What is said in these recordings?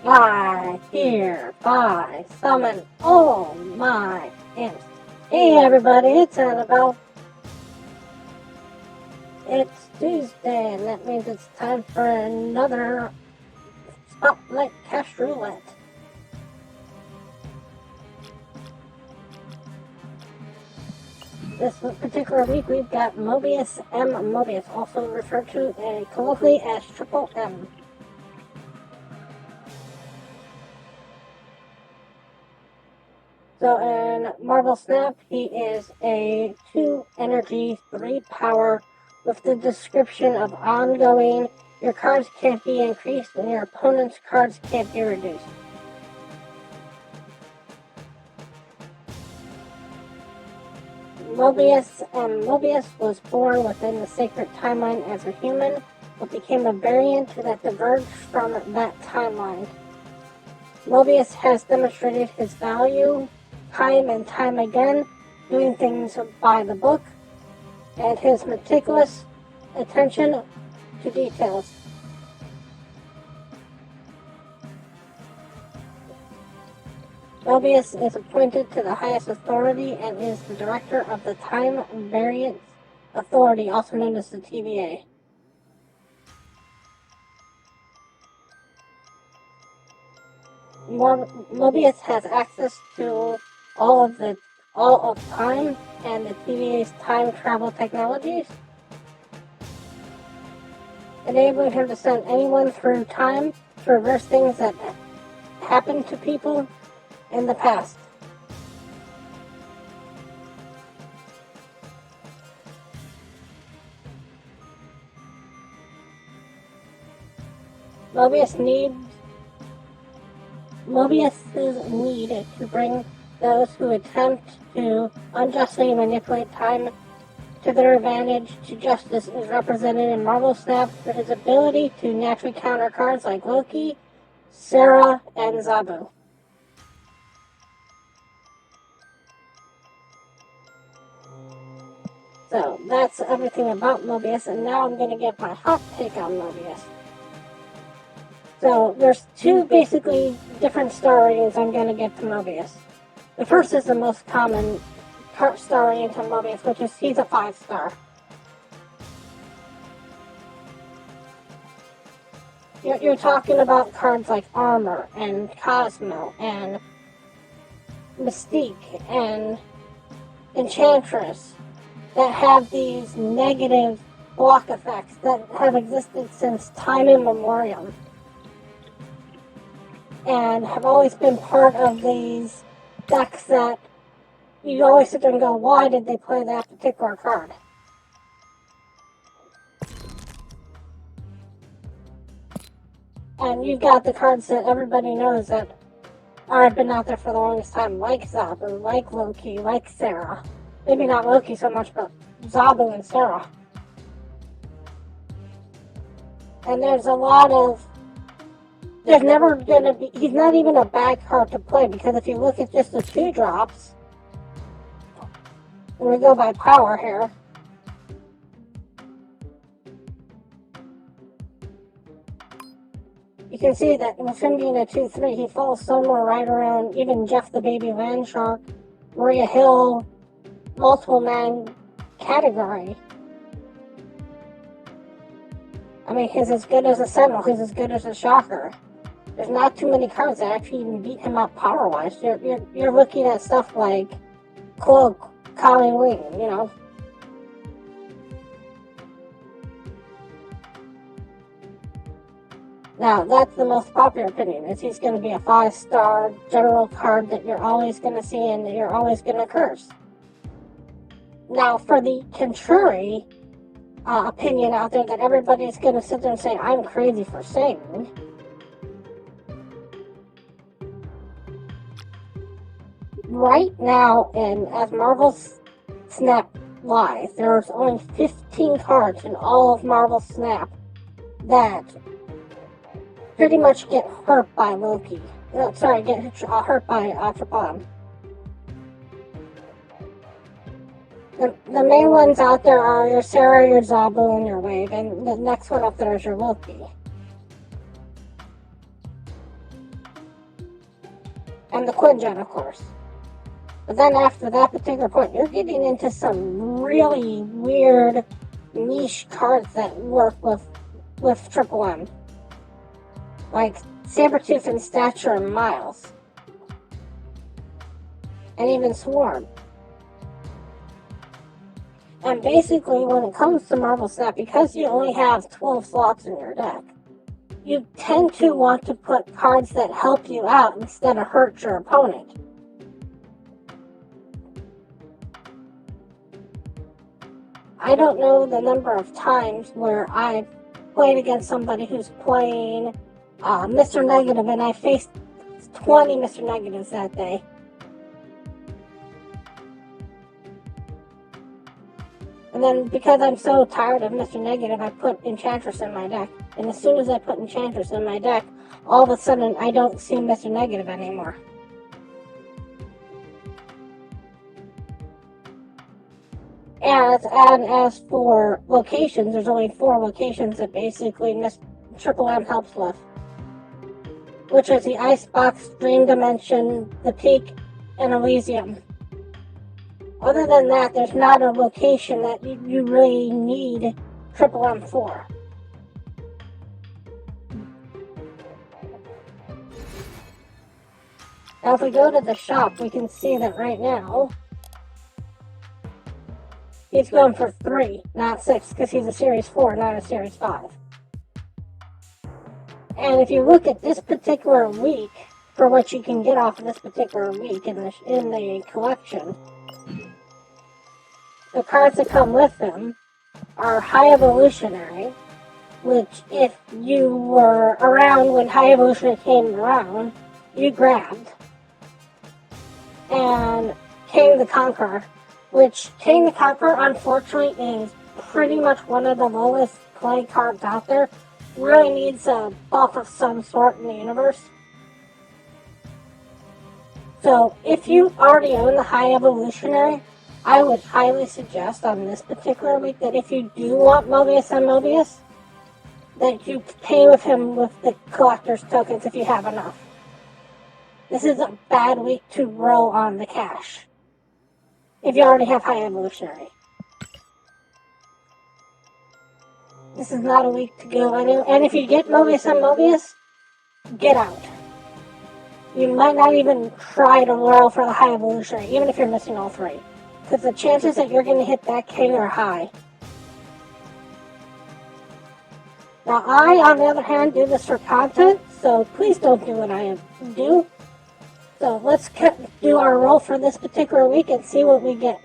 I hereby summon all my imps. Hey everybody, it's Annabelle. It's Tuesday, and that means it's time for another Spotlight Cache Roulette. This particular week we've got Mobius M Mobius, also referred to colloquially as Triple M. So in Marvel Snap, he is a 2 energy, 3 power, with the description of ongoing. Your cards can't be increased and your opponent's cards can't be reduced. Mobius M Mobius was born within the sacred timeline as a human, but became a variant that diverged from that timeline. Mobius has demonstrated his value time and time again, doing things by the book, and his meticulous attention to details. Mobius is appointed to the highest authority and is the director of the Time Variance Authority, also known as the TVA. Mobius has access to all of time and the TVA's time travel technologies, enabling him to send anyone through time to reverse things that happened to people in the past. Mobius's need to bring those who attempt to unjustly manipulate time to their advantage to justice is represented in Marvel Snap for his ability to naturally counter cards like Loki, Sarah, and Zabu. So that's everything about Mobius, and now I'm going to get my hot take on Mobius. So there's two basically different star ratings I'm going to get to Mobius. The first is the most common star rating to Mobius, which is he's a 5-star. You're talking about cards like Armor and Cosmo and Mystique and Enchantress that have these negative block effects that have existed since time immemorial and have always been part of these decks that you always sit there and go, why did they play that particular card? And you've got the cards that everybody knows that have been out there for the longest time, like Zabu, like Loki, like Sarah. Maybe not Loki so much, but Zabu and Sarah. And there's a lot of... There's never going to be... He's not even a bad card to play, because if you look at just the 2-drops, and we go by power here, you can see that with him being a 2-3, he falls somewhere right around even Jeff the Baby Landshark, Maria Hill, multiple man category. I mean, he's as good as a Sentinel, he's as good as a Shocker. There's not too many cards that actually even beat him up power-wise. You're looking at stuff like Cloak, Colin Wing, you know. Now, that's the most popular opinion, is he's going to be a 5-star general card that you're always going to see and that you're always going to curse. Now, for the contrary opinion out there that everybody's going to sit there and say, I'm crazy for saying, right now, as Marvel Snap Live, there's only 15 cards in all of Marvel Snap that pretty much get hurt by Loki. Get hurt by Triple M. The main ones out there are your Sarah, your Zabu, and your Wave, and the next one up there is your Loki. And the Quinjet, of course. But then after that particular point, you're getting into some really weird niche cards that work with Triple M. Like Sabretooth and Stature and Miles. And even Swarm. And basically, when it comes to Marvel Snap, because you only have 12 slots in your deck, you tend to want to put cards that help you out instead of hurt your opponent. I don't know the number of times where I've played against somebody who's playing Mr. Negative, and I faced 20 Mr. Negatives that day. And then, because I'm so tired of Mr. Negative, I put Enchantress in my deck. And as soon as I put Enchantress in my deck, all of a sudden I don't see Mr. Negative anymore. And as for locations, there's only 4 locations that basically Triple M helps with. Which is the Icebox, Dream Dimension, the Peak, and Elysium. Other than that, there's not a location that you really need Triple M for. Now if we go to the shop, we can see that right now, he's going for 3, not 6, because he's a Series 4, not a Series 5. And if you look at this particular week, for what you can get off of this particular week in the collection, the cards that come with them are High Evolutionary, which if you were around when High Evolutionary came around, you grabbed. And King the Conqueror, which King the Conqueror unfortunately is pretty much one of the lowest play cards out there. Really needs a buff of some sort in the universe. So if you already own the High Evolutionary, I would highly suggest on this particular week that if you do want Mobius M Mobius, that you pay with him with the collector's tokens if you have enough. This is a bad week to roll on the cash if you already have High Evolutionary. This is not a week to go anywhere. And if you get Mobius M Mobius, get out. You might not even try to roll for the High Evolutionary, even if you're missing all 3. Because the chances that you're going to hit that king are high. Now, I, on the other hand, do this for content, so please don't do what I do. So let's do our roll for this particular week and see what we get.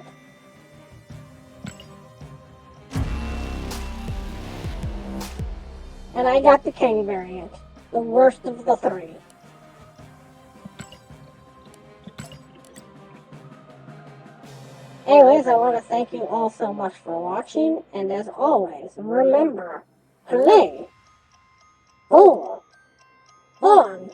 And I got the king variant, the worst of the 3. Anyways, I want to thank you all so much for watching, and as always, remember, play full on